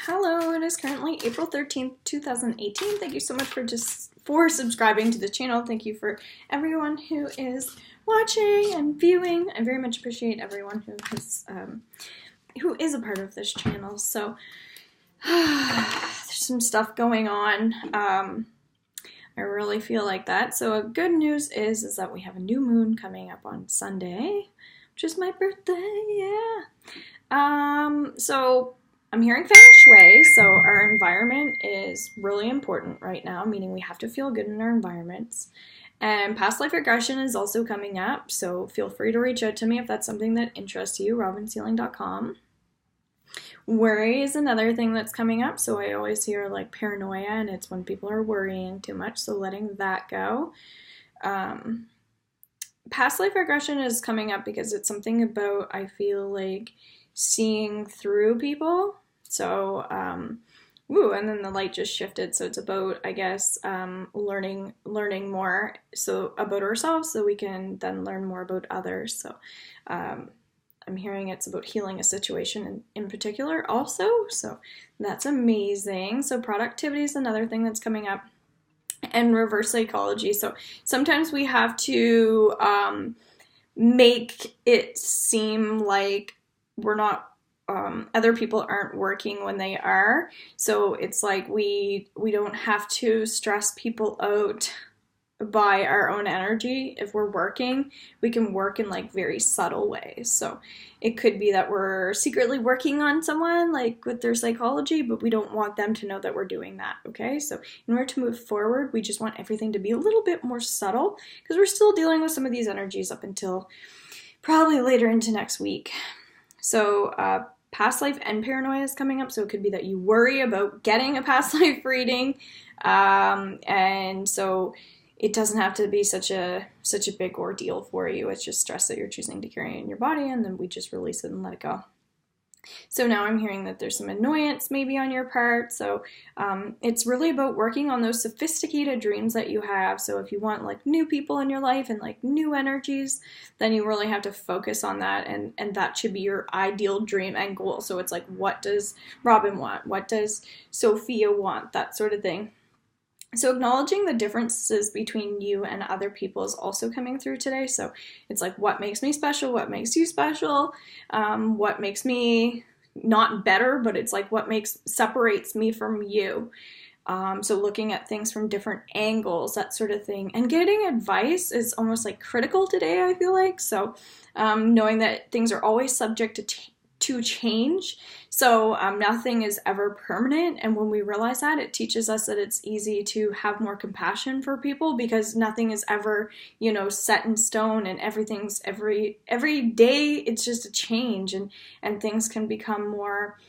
Hello, it is currently April 13th, 2018. Thank you so much for subscribing to the channel. Thank you for everyone who is watching and viewing. I very much appreciate everyone who is a part of this channel. So there's some stuff going on. I really feel like that. So good news is that we have a new moon coming up on Sunday, which is my birthday. Yeah. So I'm hearing feng shui, so our environment is really important right now, meaning we have to feel good in our environments. And past life regression is also coming up, so feel free to reach out to me if that's something that interests you, robinsealing.com. Worry is another thing that's coming up, so I always hear like paranoia, and it's when people are worrying too much, so letting that go. Past life regression is coming up because it's something about, I feel like, seeing through people. So, and then the light just shifted. So it's about, I guess, learning more so about ourselves so we can then learn more about others. So, I'm hearing it's about healing a situation in particular also. So that's amazing. So productivity is another thing that's coming up. And reverse psychology. So sometimes we have to make it seem like we're not, other people aren't working when they are. So it's like we don't have to stress people out by our own energy. If we're working, we can work in like very subtle ways. So it could be that we're secretly working on someone like with their psychology, but we don't want them to know that we're doing that. Okay, so in order to move forward, we just want everything to be a little bit more subtle because we're still dealing with some of these energies up until probably later into next week. So past life and paranoia is coming up, so it could be that you worry about getting a past life reading, and so it doesn't have to be such a big ordeal for you. It's just stress that you're choosing to carry in your body, and then we just release it and let it go. So now I'm hearing that there's some annoyance maybe on your part. So it's really about working on those sophisticated dreams that you have. So if you want like new people in your life and like new energies, then you really have to focus on that. And that should be your ideal dream and goal. So it's like, what does Robin want? What does Sophia want? That sort of thing. So acknowledging the differences between you and other people is also coming through today. So it's like, what makes me special? What makes you special? What makes me not better, but it's like what separates me from you. So looking at things from different angles, that sort of thing. And getting advice is almost like critical today, I feel like. So knowing that things are always subject to change. So nothing is ever permanent. And when we realize that, it teaches us that it's easy to have more compassion for people because nothing is ever, set in stone, and everything's every day, it's just a change, and things can become more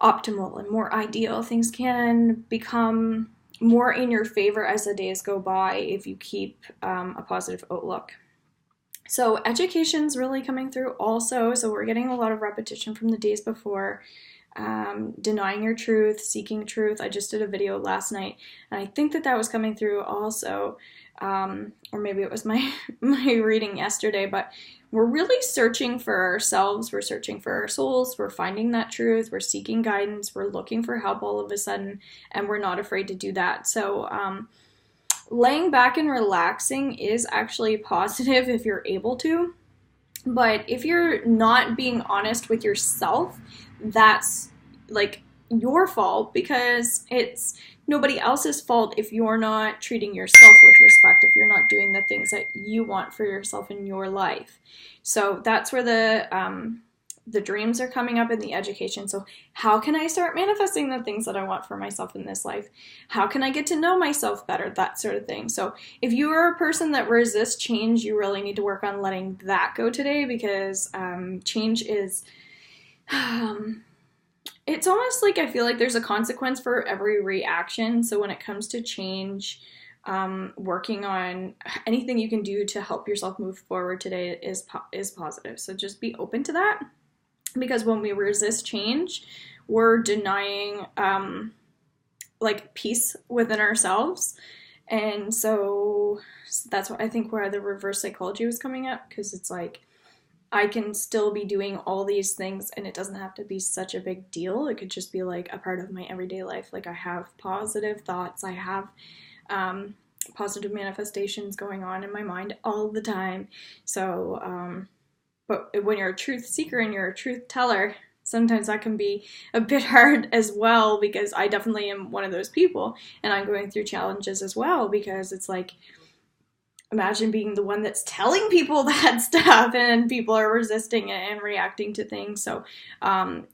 optimal and more ideal. Things can become more in your favor as the days go by if you keep a positive outlook. So education's really coming through also. So we're getting a lot of repetition from the days before. Denying your truth, seeking truth. I just did a video last night, and I think that was coming through also. Or maybe it was my reading yesterday, but we're really searching for ourselves. We're searching for our souls. We're finding that truth. We're seeking guidance. We're looking for help all of a sudden, and we're not afraid to do that. So, laying back and relaxing is actually positive if you're able to, but if you're not being honest with yourself, that's like your fault, because it's nobody else's fault if you're not treating yourself with respect, if you're not doing the things that you want for yourself in your life. So that's where the dreams are coming up in the education. So how can I start manifesting the things that I want for myself in this life? How can I get to know myself better? That sort of thing. So if you are a person that resists change, you really need to work on letting that go today, because change is, it's almost like I feel like there's a consequence for every reaction. So when it comes to change, working on anything you can do to help yourself move forward today is positive. So just be open to that. Because when we resist change, we're denying like peace within ourselves. And so that's what I think where the reverse psychology was coming up, because it's like I can still be doing all these things and it doesn't have to be such a big deal. It could just be like a part of my everyday life. Like I have positive thoughts, I have positive manifestations going on in my mind all the time. So, but when you're a truth seeker and you're a truth teller, sometimes that can be a bit hard as well, because I definitely am one of those people and I'm going through challenges as well, because it's like, imagine being the one that's telling people that stuff and people are resisting it and reacting to things. So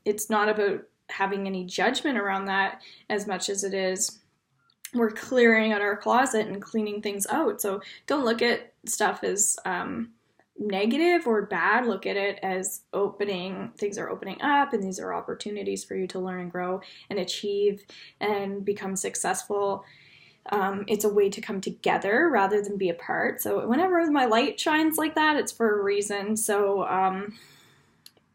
it's not about having any judgment around that as much as it is we're clearing out our closet and cleaning things out. So don't look at stuff as negative or bad. Look at it as opening, things are opening up, and these are opportunities for you to learn and grow and achieve and become successful. It's a way to come together rather than be apart. So whenever my light shines like that, it's for a reason. So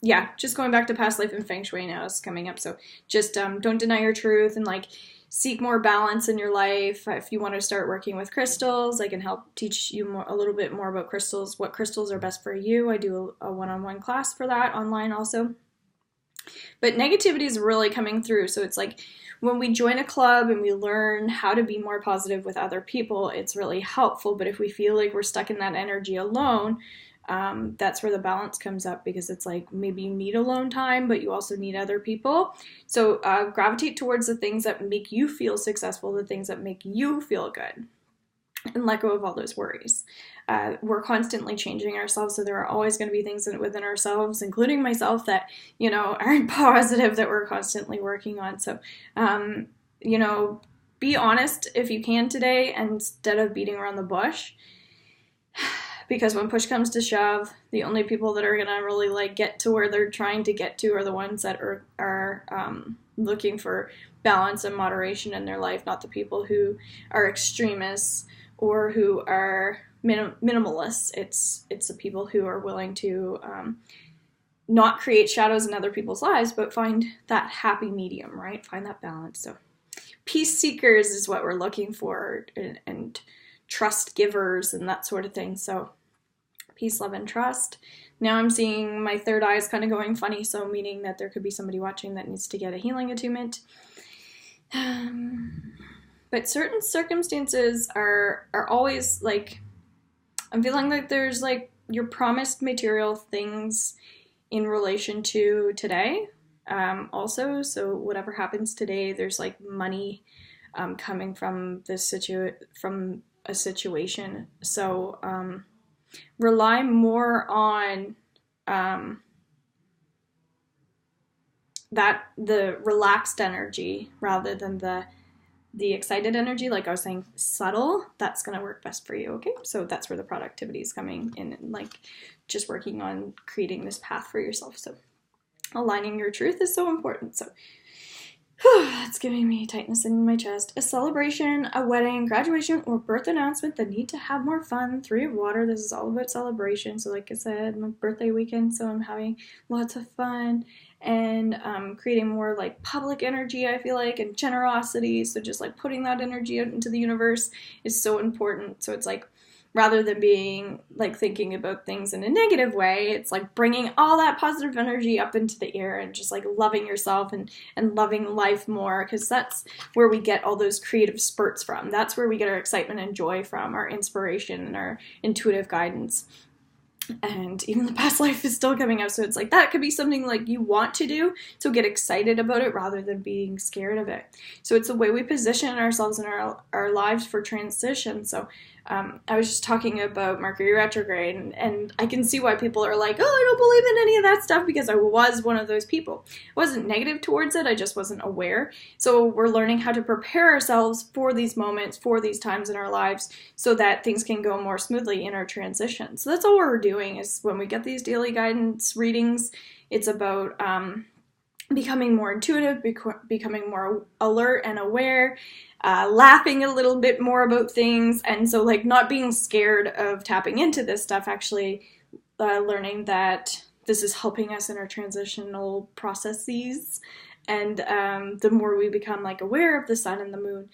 yeah, just going back to past life and feng shui now is coming up. So just don't deny your truth and like seek more balance in your life. If you want to start working with crystals, I can help teach you a little bit more about crystals, what crystals are best for you. I do a one-on-one class for that online also. But negativity is really coming through. So it's like when we join a club and we learn how to be more positive with other people, it's really helpful. But if we feel like we're stuck in that energy alone, that's where the balance comes up, because it's like maybe you need alone time, but you also need other people. So gravitate towards the things that make you feel successful, the things that make you feel good, and let go of all those worries. We're constantly changing ourselves, so there are always going to be things within ourselves, including myself, that, you know, aren't positive, that we're constantly working on. So, you know, be honest if you can today, instead of beating around the bush. Because when push comes to shove, the only people that are going to really like get to where they're trying to get to are the ones that are looking for balance and moderation in their life, not the people who are extremists or who are minimalists. It's the people who are willing to not create shadows in other people's lives, but find that happy medium, right? Find that balance. So peace seekers is what we're looking for, and trust givers and that sort of thing. So peace, love, and trust. Now I'm seeing my third eye is kind of going funny, so meaning that there could be somebody watching that needs to get a healing attunement. But certain circumstances are always like, I'm feeling like there's like your promised material things in relation to today. Also, so whatever happens today, there's like money coming from this from a situation. So rely more on that, the relaxed energy, rather than the excited energy. Like I was saying, subtle, that's going to work best for you. Okay, so that's where the productivity is coming in, and like just working on creating this path for yourself. So aligning your truth is so important. So it's giving me tightness in my chest. A celebration, a wedding, graduation, or birth announcement that need to have more fun. 3 of Water, this is all about celebration. So like I said, my birthday weekend, so I'm having lots of fun and creating more like public energy, I feel like, and generosity. So just like putting that energy out into the universe is so important. So it's like, rather than being like thinking about things in a negative way, it's like bringing all that positive energy up into the air and just like loving yourself and loving life more, because that's where we get all those creative spurts from. That's where we get our excitement and joy from, our inspiration and our intuitive guidance. And even the past life is still coming up, so it's like that could be something like you want to do, so get excited about it rather than being scared of it. So it's the way we position ourselves in our lives for transition. So I was just talking about Mercury retrograde, and I can see why people are like, oh, I don't believe in any of that stuff, because I was one of those people. I wasn't negative towards it, I just wasn't aware. So we're learning how to prepare ourselves for these moments, for these times in our lives, so that things can go more smoothly in our transition. So that's all we're doing, is when we get these daily guidance readings, it's about becoming more intuitive, becoming more alert and aware, laughing a little bit more about things, and so like not being scared of tapping into this stuff, actually learning that this is helping us in our transitional processes. And the more we become like aware of the sun and the moon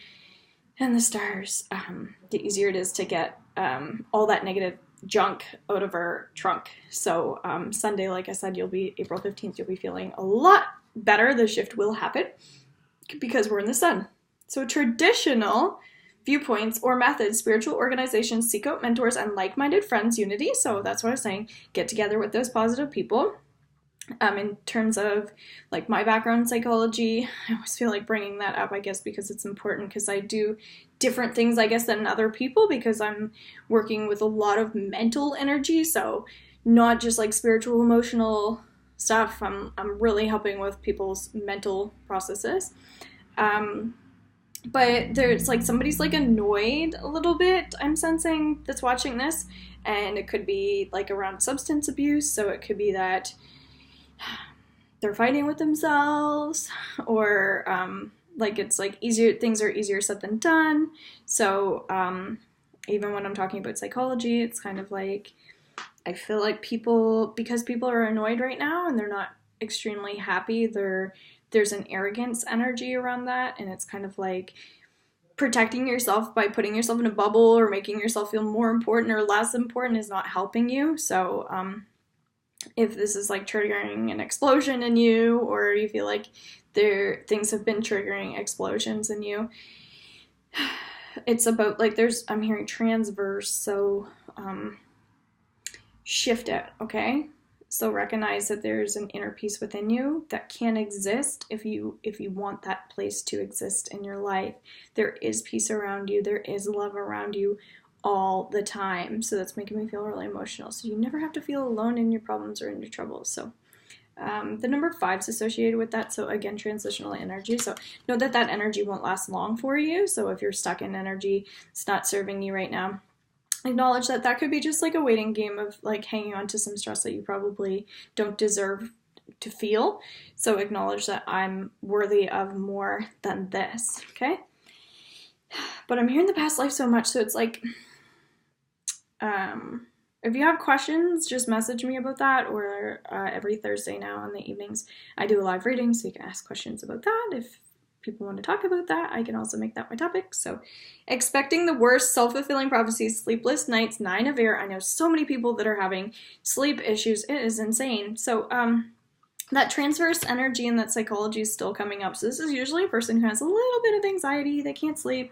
and the stars, the easier it is to get all that negative junk out of our trunk. So Sunday, like I said, April 15th, you'll be feeling a lot better. The shift will happen because we're in the sun. So traditional viewpoints or methods, spiritual organizations seek out mentors and like-minded friends, unity. So that's what I was saying. Get together with those positive people. In terms of like my background in psychology, I always feel like bringing that up, I guess, because it's important, because I do different things, I guess, than other people, because I'm working with a lot of mental energy. So not just like spiritual, emotional stuff. I'm really helping with people's mental processes. But there's like somebody's like annoyed a little bit, I'm sensing, that's watching this, and it could be like around substance abuse. So it could be that they're fighting with themselves, or like it's like things are easier said than done. So even when I'm talking about psychology, it's kind of like I feel like because people are annoyed right now and they're not extremely happy, there's an arrogance energy around that, and it's kind of like protecting yourself by putting yourself in a bubble or making yourself feel more important or less important is not helping you. So if this is like triggering an explosion in you, or you feel like things have been triggering explosions in you, it's about like I'm hearing transverse. So shift it, okay? So recognize that there's an inner peace within you that can exist if you want that place to exist in your life. There is peace around you. There is love around you all the time. So that's making me feel really emotional. So you never have to feel alone in your problems or in your troubles. So the number 5 is associated with that. So again, transitional energy. So know that energy won't last long for you. So if you're stuck in energy, it's not serving you right now, acknowledge that could be just like a waiting game of like hanging on to some stress that you probably don't deserve to feel. So acknowledge that I'm worthy of more than this, okay? But I'm hearing the past life so much, so it's like, if you have questions, just message me about that, or every Thursday now in the evenings, I do a live reading, so you can ask questions about that. If people want to talk about that, I can also make that my topic. So expecting the worst, self-fulfilling prophecies, sleepless nights, 9 of air. I know so many people that are having sleep issues. It is insane. So that transverse energy and that psychology is still coming up. So this is usually a person who has a little bit of anxiety. They can't sleep.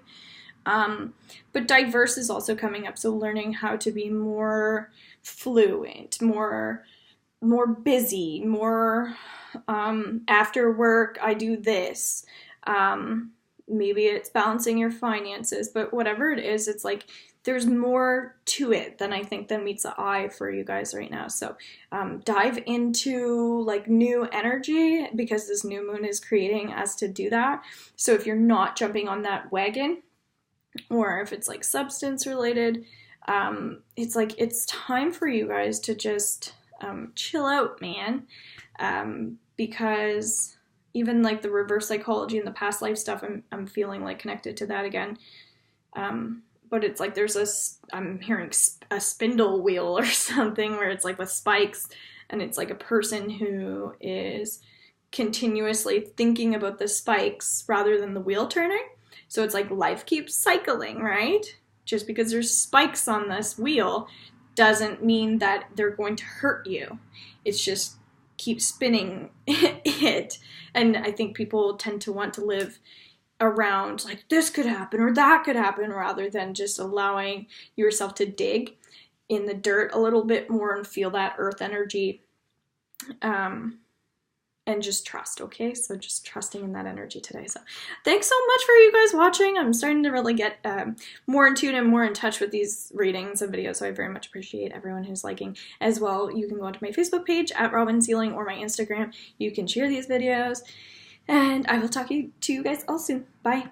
But diverse is also coming up. So learning how to be more fluent, more busy, more after work, I do this. Maybe it's balancing your finances, but whatever it is, it's like there's more to it than I think than meets the eye for you guys right now. So dive into like new energy, because this new moon is creating us to do that. So if you're not jumping on that wagon, or if it's like substance related, it's like it's time for you guys to just chill out, man, because even like the reverse psychology and the past life stuff, I'm feeling like connected to that again. But it's like I'm hearing a spindle wheel or something, where it's like with spikes, and it's like a person who is continuously thinking about the spikes rather than the wheel turning. So it's like life keeps cycling, right? Just because there's spikes on this wheel doesn't mean that they're going to hurt you. It's just keep spinning it. And I think people tend to want to live around like this could happen or that could happen, rather than just allowing yourself to dig in the dirt a little bit more and feel that earth energy, and just trust, okay? So just trusting in that energy today. So thanks so much for you guys watching. I'm starting to really get more in tune and more in touch with these readings and videos, so I very much appreciate everyone who's liking as well. You can go onto my Facebook page at Robin Sealing, or my Instagram. You can share these videos, and I will talk to you guys all soon. Bye.